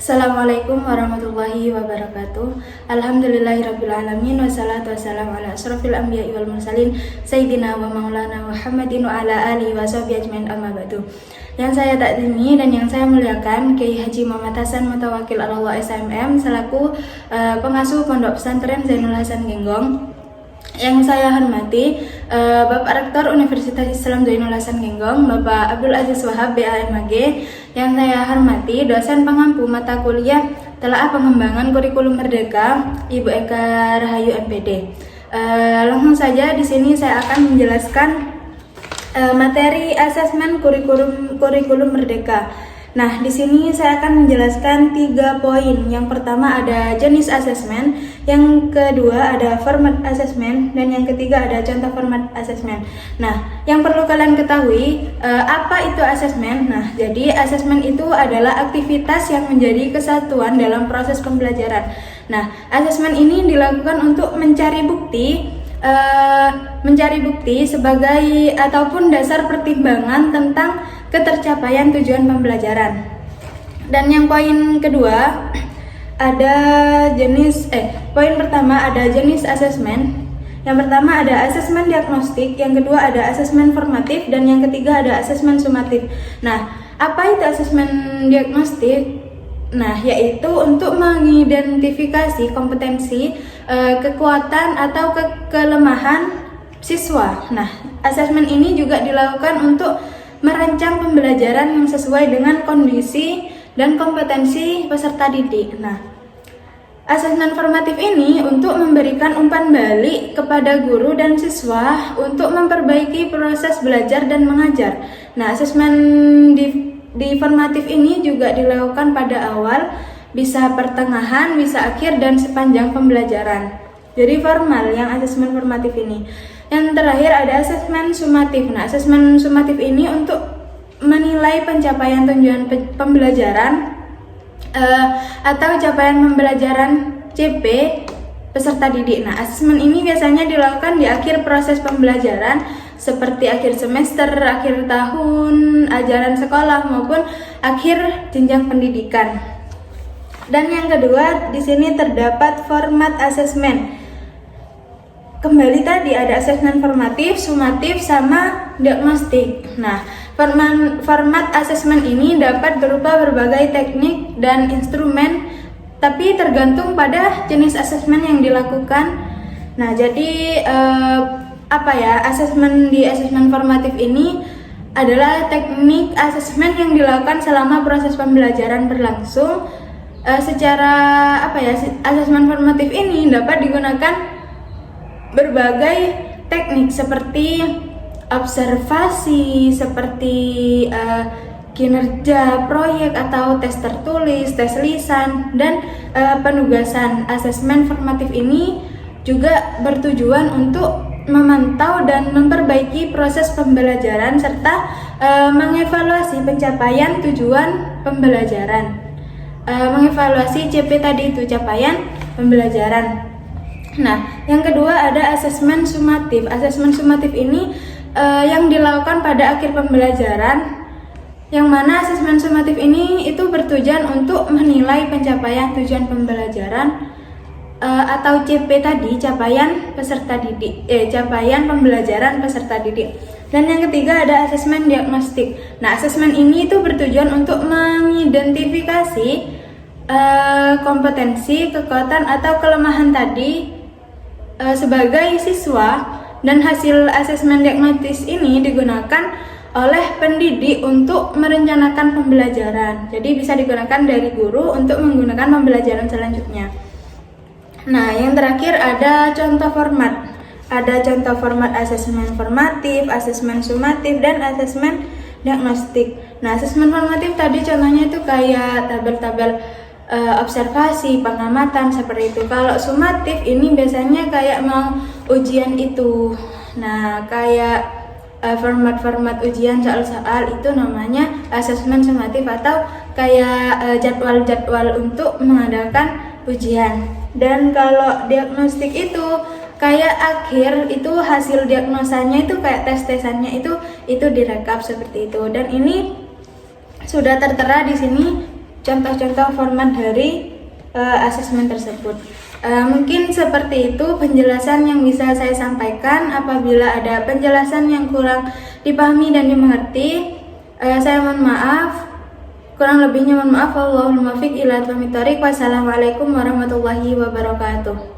Assalamualaikum warahmatullahi wabarakatuh. Alhamdulillahirrabbilalamin. Wassalatu wassalamu ala asrafil anbiya'i wal mursalin Sayyidina wa maulana Muhammadin wa ala alihi wa sahbihi ajmain, amma ba'du. Yang saya takzimi dan yang saya muliakan Kiai Haji Muhammad Hasan Mutawakil Allah SMM selaku pengasuh Pondok Pesantren Zainul Hasan Genggong. Yang saya hormati Bapak Rektor Universitas Islam Zainul Hasan Genggong, Bapak Abdul Aziz Wahab BAMAG. Yang saya hormati dosen pengampu mata kuliah Telaah Pengembangan Kurikulum Merdeka, Ibu Eka Rahayu MPD. Langsung saja di sini saya akan menjelaskan materi asesmen kurikulum Merdeka. Nah, di sini saya akan menjelaskan 3 poin. Yang pertama ada jenis asesmen, yang kedua ada format asesmen, dan yang ketiga ada contoh format asesmen. Nah, yang perlu kalian ketahui, apa itu asesmen? Nah, jadi asesmen itu adalah aktivitas yang menjadi kesatuan dalam proses pembelajaran. Nah, asesmen ini dilakukan untuk mencari bukti sebagai ataupun dasar pertimbangan tentang ketercapaian tujuan pembelajaran. Dan yang poin kedua ada poin pertama ada jenis asesmen. Yang pertama ada asesmen diagnostik, yang kedua ada asesmen formatif, dan yang ketiga ada asesmen sumatif. Nah, apa itu asesmen diagnostik? Nah, yaitu untuk mengidentifikasi kompetensi, kekuatan atau kelemahan siswa. Nah, asesmen ini juga dilakukan untuk merancang pembelajaran yang sesuai dengan kondisi dan kompetensi peserta didik. Nah, asesmen formatif ini untuk memberikan umpan balik kepada guru dan siswa untuk memperbaiki proses belajar dan mengajar. Nah, asesmen di formatif ini juga dilakukan pada awal, bisa pertengahan, bisa akhir, dan sepanjang pembelajaran. Jadi formal yang asesmen formatif ini. Yang terakhir ada asesmen sumatif. Nah, asesmen sumatif ini untuk menilai pencapaian tujuan pembelajaran atau capaian pembelajaran CP peserta didik. Nah, asesmen ini biasanya dilakukan di akhir proses pembelajaran seperti akhir semester, akhir tahun ajaran sekolah maupun akhir jenjang pendidikan. Dan yang kedua, di sini terdapat format asesmen. Kembali tadi ada asesmen formatif, sumatif, sama diagnostik. Nah, format asesmen ini dapat berupa berbagai teknik dan instrumen, tapi tergantung pada jenis asesmen yang dilakukan. Nah, jadi asesmen di asesmen formatif ini adalah teknik asesmen yang dilakukan selama proses pembelajaran berlangsung. Asesmen formatif ini dapat digunakan berbagai teknik seperti observasi, seperti kinerja proyek atau tes tertulis, tes lisan, dan penugasan. Asesmen formatif ini juga bertujuan untuk memantau dan memperbaiki proses pembelajaran serta mengevaluasi pencapaian tujuan pembelajaran. Mengevaluasi CP tadi itu capaian pembelajaran. Nah, yang kedua ada asesmen sumatif. Asesmen sumatif ini yang dilakukan pada akhir pembelajaran, yang mana asesmen sumatif ini itu bertujuan untuk menilai pencapaian tujuan pembelajaran atau CP tadi, capaian pembelajaran peserta didik. Dan yang ketiga ada asesmen diagnostik. Nah, asesmen ini itu bertujuan untuk mengidentifikasi kompetensi, kekuatan atau kelemahan tadi sebagai siswa, dan hasil asesmen diagnostis ini digunakan oleh pendidik untuk merencanakan pembelajaran. Jadi bisa digunakan dari guru untuk menggunakan pembelajaran selanjutnya. Nah, yang terakhir ada contoh format. Ada contoh format asesmen formatif, asesmen sumatif, dan asesmen diagnostik. Nah, asesmen formatif tadi contohnya itu kayak tabel-tabel observasi, pengamatan, seperti itu. Kalau sumatif ini biasanya kayak mau ujian itu. Nah, kayak format-format ujian soal-soal itu namanya asesmen sumatif, atau kayak jadwal-jadwal untuk mengadakan ujian. Dan kalau diagnostik itu kayak akhir itu hasil diagnosanya itu kayak tes-tesannya itu direkap seperti itu. Dan ini sudah tertera di sini contoh-contoh format dari asesmen tersebut. Mungkin seperti itu penjelasan yang bisa saya sampaikan. Apabila ada penjelasan yang kurang dipahami dan dimengerti, saya mohon maaf. Kurang lebihnya mohon maaf. Wallahul muwaffiq ila aqwamit thoriq. Wassalamualaikum warahmatullahi wabarakatuh.